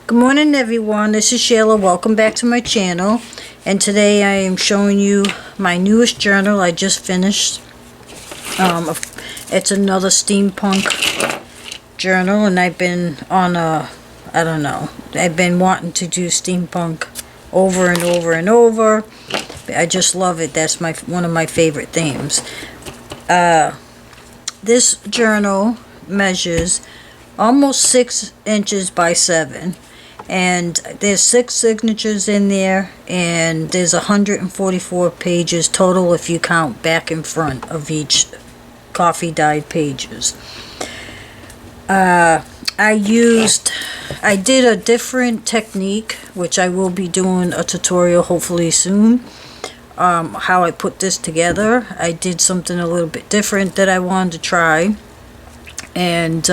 Good morning everyone, this is Sheila. Welcome back to my channel, and today I am showing you my newest journal I just finished. It's another steampunk journal, and I've been on I've been wanting to do steampunk over and over and over. I just love it. That's one of my favorite themes. This journal measures almost 6 inches by 7, and there's 6 signatures in there, and there's 144 pages total if you count back and front of each coffee dyed pages. I did a different technique, which I will be doing a tutorial hopefully soon. How I put this together. I did something a little bit different that I wanted to try, and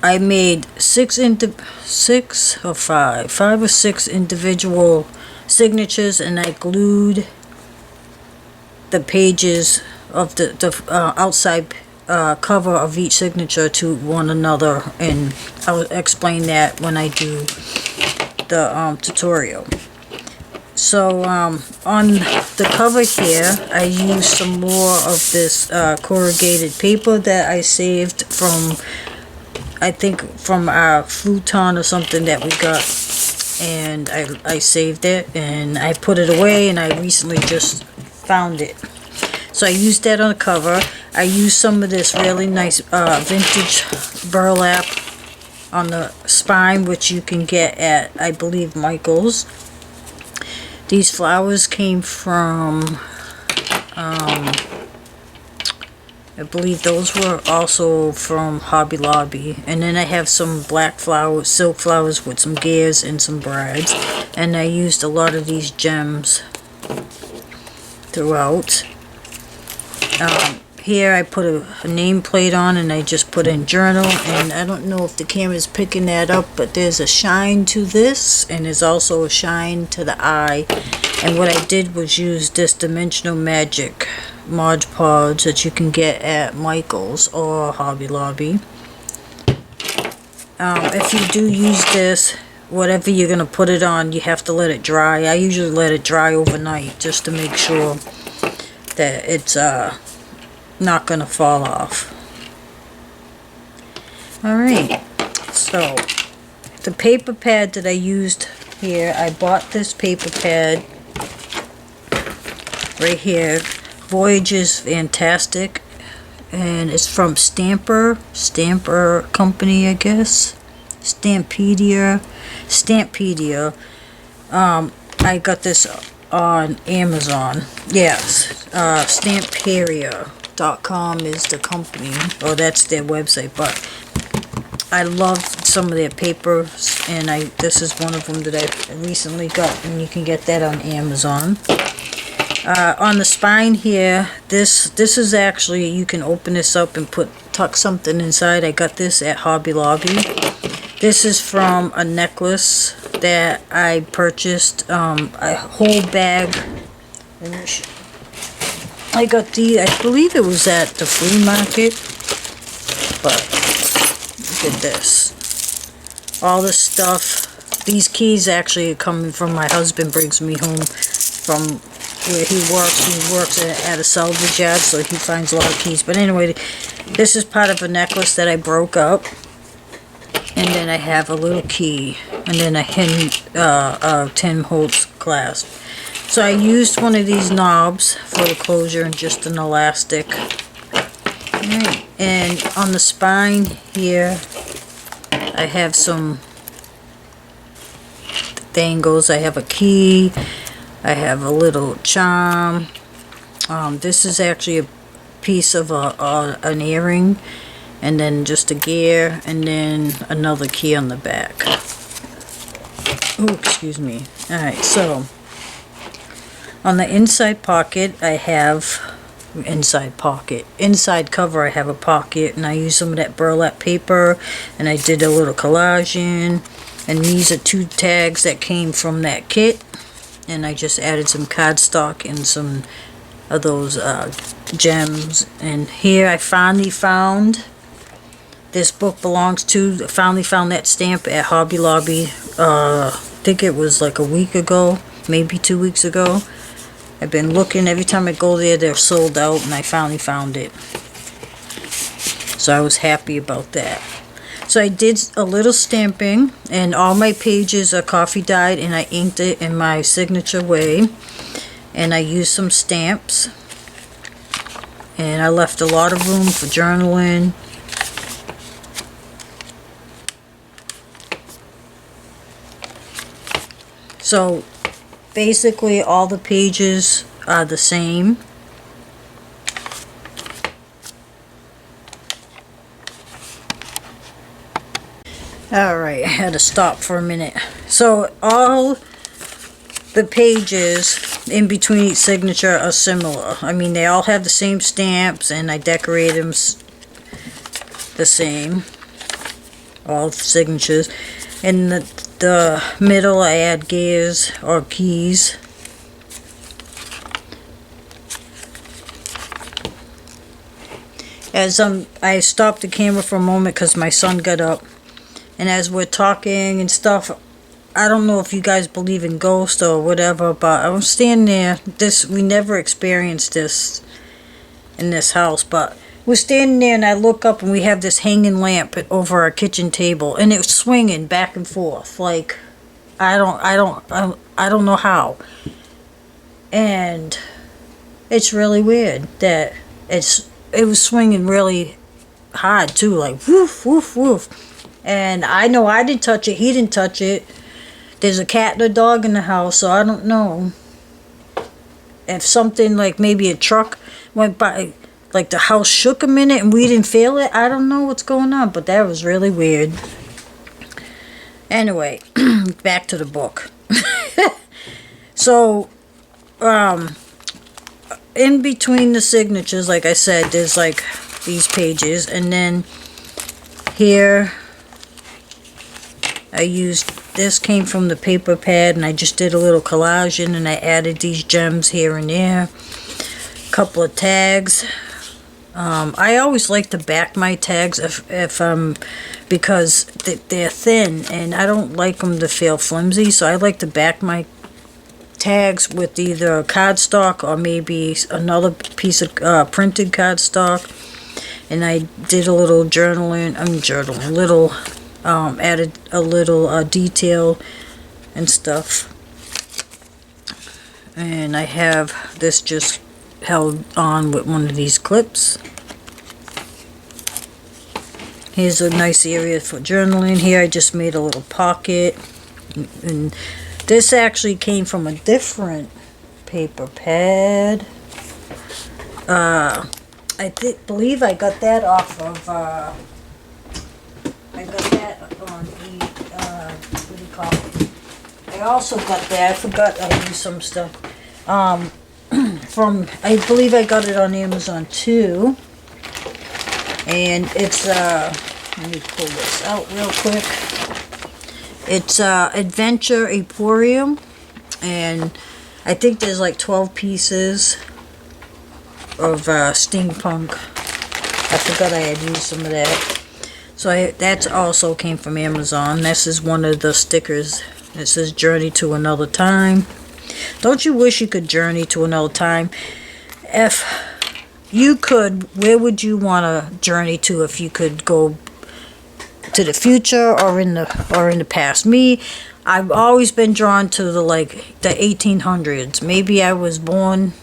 I made 5 or 6 individual signatures, and I glued the pages of the outside cover of each signature to one another, and I'll explain that when I do the tutorial. So on the cover here, I used some more of this corrugated paper that I saved from, I think, from our futon or something that we got, and I saved it and I put it away, and I recently just found it. So I used that on the cover. I used some of this really nice vintage burlap on the spine, which you can get at, I believe, Michael's. These flowers came from, I believe those were also from Hobby Lobby. And then I have some black flowers, silk flowers with some gears and some brads. And I used a lot of these gems throughout. Here I put a nameplate on, and I just put in journal, and I don't know if the camera's picking that up, but there's a shine to this, and there's also a shine to the eye. And what I did was use this Dimensional Magic Mod Podge that you can get at Michael's or Hobby Lobby. If you do use this, whatever you're going to put it on, you have to let it dry. I usually let it dry overnight just to make sure that it's not going to fall off. Alright, so the paper pad that I used here, I bought this paper pad right here. Voyage is fantastic, and it's from Stamper company, I guess. Steampedia. I got this on Amazon. Yes, Steampedia.com is the company, or that's their website, but I love some of their papers, and this is one of them that I recently got, and you can get that on Amazon. On the spine here, this is actually, you can open this up and tuck something inside. I got this at Hobby Lobby. This is from a necklace that I purchased, a whole bag. I got I believe it was at the flea market, but look at this. All this stuff. These keys actually are coming from my husband, brings me home from where he works. He works at a salvage yard, so he finds a lot of keys. But anyway, this is part of a necklace that I broke up. And then I have a little key, and then a Tim Holtz clasp. So I used one of these knobs for the closure and just an elastic. Alright, and on the spine here, I have some dangles. I have a key. I have a little charm. This is actually a piece of an earring, and then just a gear, and then another key on the back. Oh, excuse me. Alright, so on the inside pocket, I have inside cover, I have a pocket, and I use some of that burlap paper, and I did a little collage in, and these are 2 tags that came from that kit, and I just added some cardstock and some of those gems. And here I finally found this book belongs to. I finally found that stamp at Hobby Lobby. I think it was like a week ago, maybe 2 weeks ago. I've been looking. Every time I go there, they're sold out, and I finally found it. So I was happy about that. So I did a little stamping, and all my pages are coffee dyed, and I inked it in my signature way. And I used some stamps. And I left a lot of room for journaling. So basically all the pages are the same. Alright, I had to stop for a minute. So all the pages in between each signature are similar. I mean, they all have the same stamps, and I decorate them the same. All the signatures. In the middle, I add gears or keys. As I stopped the camera for a moment because my son got up. And as we're talking and stuff, I don't know if you guys believe in ghosts or whatever, but I was standing there. We never experienced this in this house, but we're standing there and I look up and we have this hanging lamp over our kitchen table, and it's swinging back and forth like I don't know how. And it's really weird that it was swinging really hard too, like woof woof woof. And I know I didn't touch it, he didn't touch it. There's a cat and a dog in the house, so I don't know if something like maybe a truck went by, like the house shook a minute and we didn't feel it. I don't know what's going on, but that was really weird. Anyway, back to the book. So, in between the signatures, like I said, there's like these pages, and then here I used, this came from the paper pad, and I just did a little collaging, and I added these gems here and there. A couple of tags. I always like to back my tags because they're thin, and I don't like them to feel flimsy, so I like to back my tags with either cardstock or maybe another piece of printed cardstock. And I did a little added a little detail and stuff. And I have this just held on with one of these clips. Here's a nice area for journaling. Here I just made a little pocket. And this actually came from a different paper pad. I believe I got that off of I got that on what do you call it? I also got that. I forgot I used some stuff. From, I believe I got it on Amazon too. And it's let me pull this out real quick. It's Adventure Emporium, and I think there's like 12 pieces of Steampunk. I forgot I had used some of that. So that also came from Amazon. This is one of the stickers. It says Journey to Another Time. Don't you wish you could journey to another time? If you could, where would you want to journey to if you could go to the future or in the past? Me, I've always been drawn to the 1800s. Maybe I was born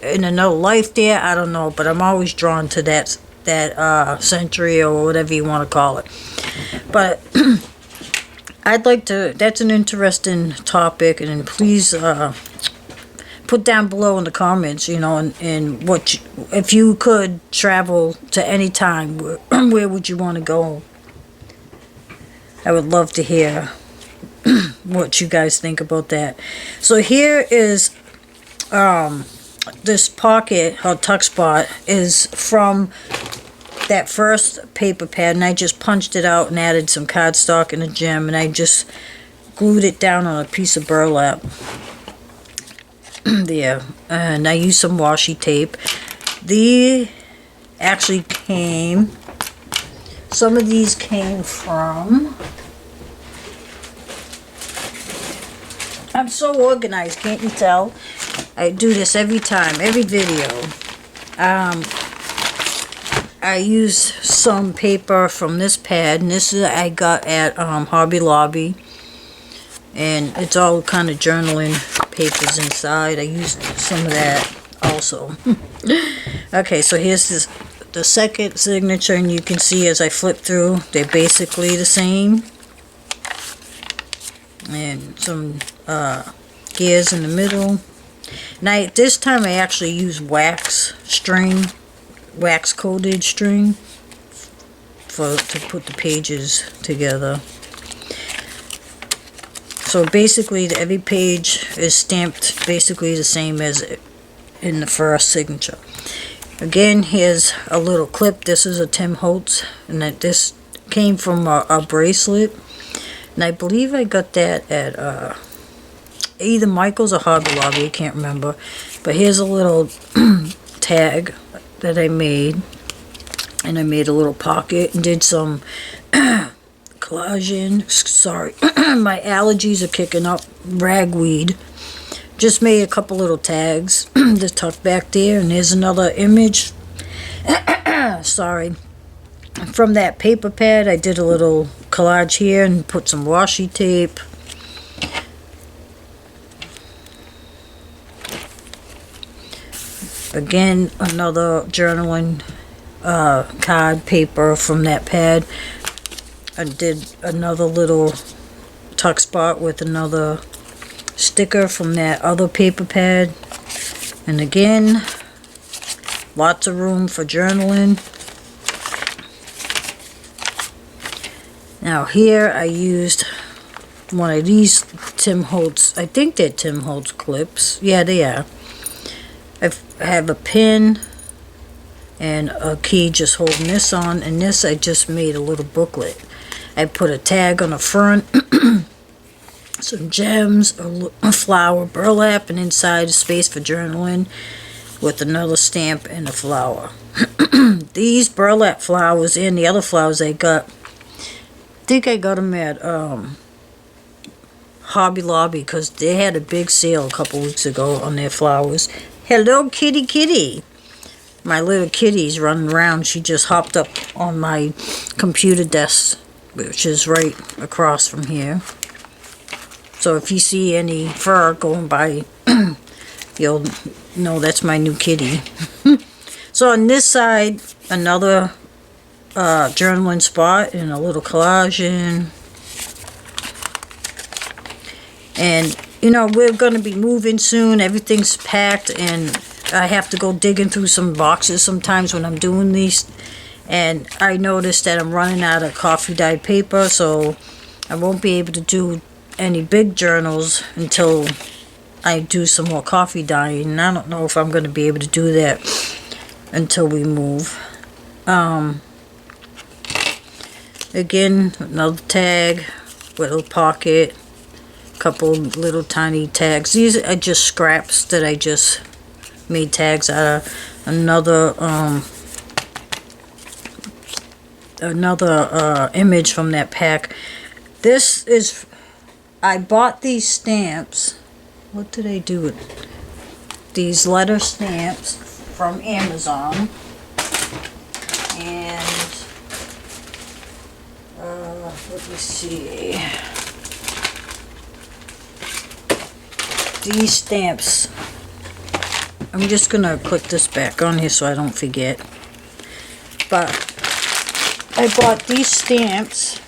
in another life there, I don't know, but I'm always drawn to that century or whatever you want to call it. But I'd like to, that's an interesting topic, and please put down below in the comments, and what if you could travel to any time, where would you want to go? I would love to hear what you guys think about that. So here is this pocket or tuck spot is from that first paper pad, and I just punched it out and added some cardstock and a gem, and I just glued it down on a piece of burlap there, and I used some washi tape. The actually came Some of these came from... I'm so organized, can't you tell? I do this every time, every video. I use some paper from this pad, and this is I got at Hobby Lobby. And it's all kind of journaling papers inside. I used some of that also. Okay, so here's the second signature, and you can see as I flip through, they're basically the same. And some gears in the middle. Now this time I actually use wax coated string to put the pages together. So basically every page is stamped basically the same as in the first signature. Again, here's a little clip. This is a Tim Holtz, and this came from a bracelet. And I believe I got that at either Michael's or Hobby Lobby, I can't remember. But here's a little tag that I made. And I made a little pocket and did some collaging. Sorry, my allergies are kicking up. Ragweed. Just made a couple little tags to tuck back there. And there's another image. Sorry. From that paper pad, I did a little collage here and put some washi tape. Again, another journaling card paper from that pad. I did another little tuck spot with another sticker from that other paper pad. And again, lots of room for journaling. Now here I used one of these Tim Holtz, I think they're Tim Holtz clips. Yeah, they are. I have a pin and a key just holding this on, and this I just made a little booklet. I put a tag on the front, some gems, a flower, burlap, and inside a space for journaling with another stamp and a flower. These burlap flowers and the other flowers I got, I think I got them at Hobby Lobby because they had a big sale a couple weeks ago on their flowers. Hello, kitty kitty. My little kitty's running around. She just hopped up on my computer desk, which is right across from here. So if you see any fur going by, you'll know that's my new kitty. So on this side, another journaling spot and a little collaging. And you know, we're going to be moving soon. Everything's packed, and I have to go digging through some boxes sometimes when I'm doing these. And I noticed that I'm running out of coffee dyed paper, so I won't be able to do any big journals until I do some more coffee dyeing. And I don't know if I'm going to be able to do that until we move. Again, another tag with a pocket, couple little tiny tags. These are just scraps that I just made tags out of. Another image from that pack. This is, I bought these stamps. What did I do with these letter stamps from Amazon? And let me see. These stamps. I'm just gonna click this back on here so I don't forget. But I bought these stamps.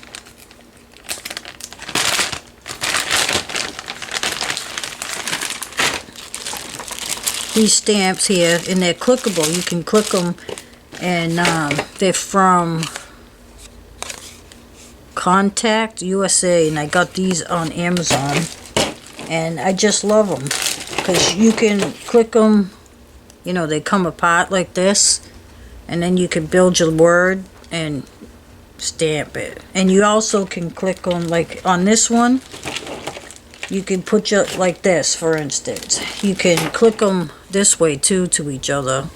These stamps here, and they're clickable. You can click them, and they're from Contact USA, and I got these on Amazon, and I just love them because you can click them. You know, they come apart like this, and then you can build your word and stamp it. And you also can click on, like on this one, you can put your, like this for instance, you can click them this way too to each other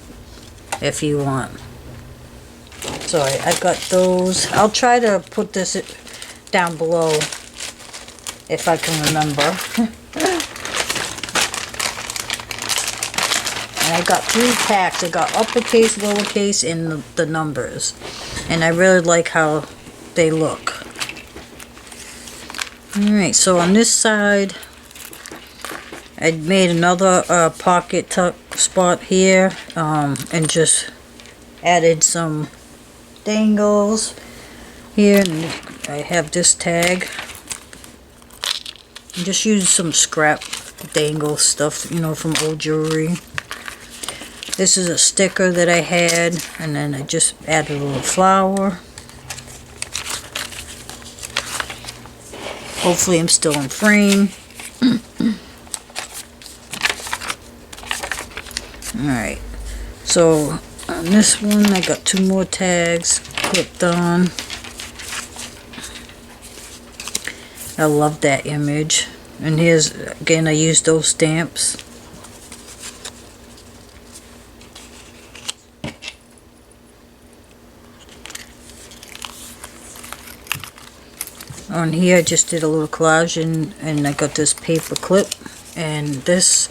if you want. So I've got those. I'll try to put this down below if I can remember. And I got 3 packs. I got uppercase, lowercase, and the numbers. And I really like how they look. Alright, so on this side, I made another pocket tuck spot here, and just added some dangles here. And I have this tag. And just use some scrap dangle stuff, you know, from old jewelry. This is a sticker that I had, and then I just added a little flower. Hopefully I'm still in frame. Alright, so on this one I got 2 more tags clipped on. I love that image. And here's, again, I used those stamps. On here I just did a little collage, and I got this paper clip, and this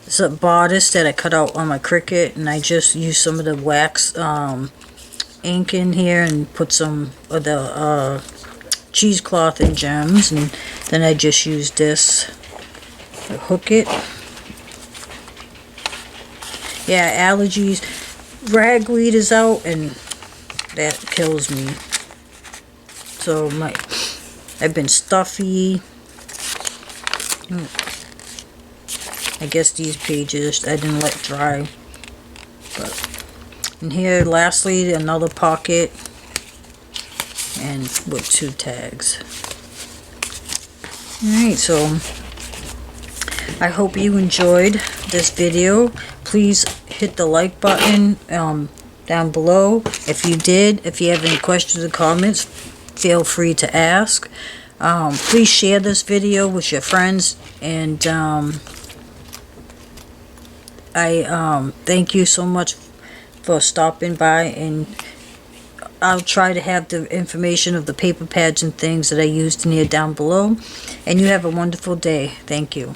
is a bodice that I cut out on my Cricut, and I just used some of the wax ink in here and put some of the cheesecloth and gems, and then I just used this to hook it. Yeah, allergies. Ragweed is out, and that kills me. So I've been stuffy. I guess these pages I didn't let dry. But and here, lastly, another pocket, and with 2 tags. Alright, so I hope you enjoyed this video. Please hit the like button down below. If you did, if you have any questions or comments, feel free to ask. Please share this video with your friends, and I thank you so much for stopping by, and I'll try to have the information of the paper pads and things that I used in here down below. And you have a wonderful day. Thank you.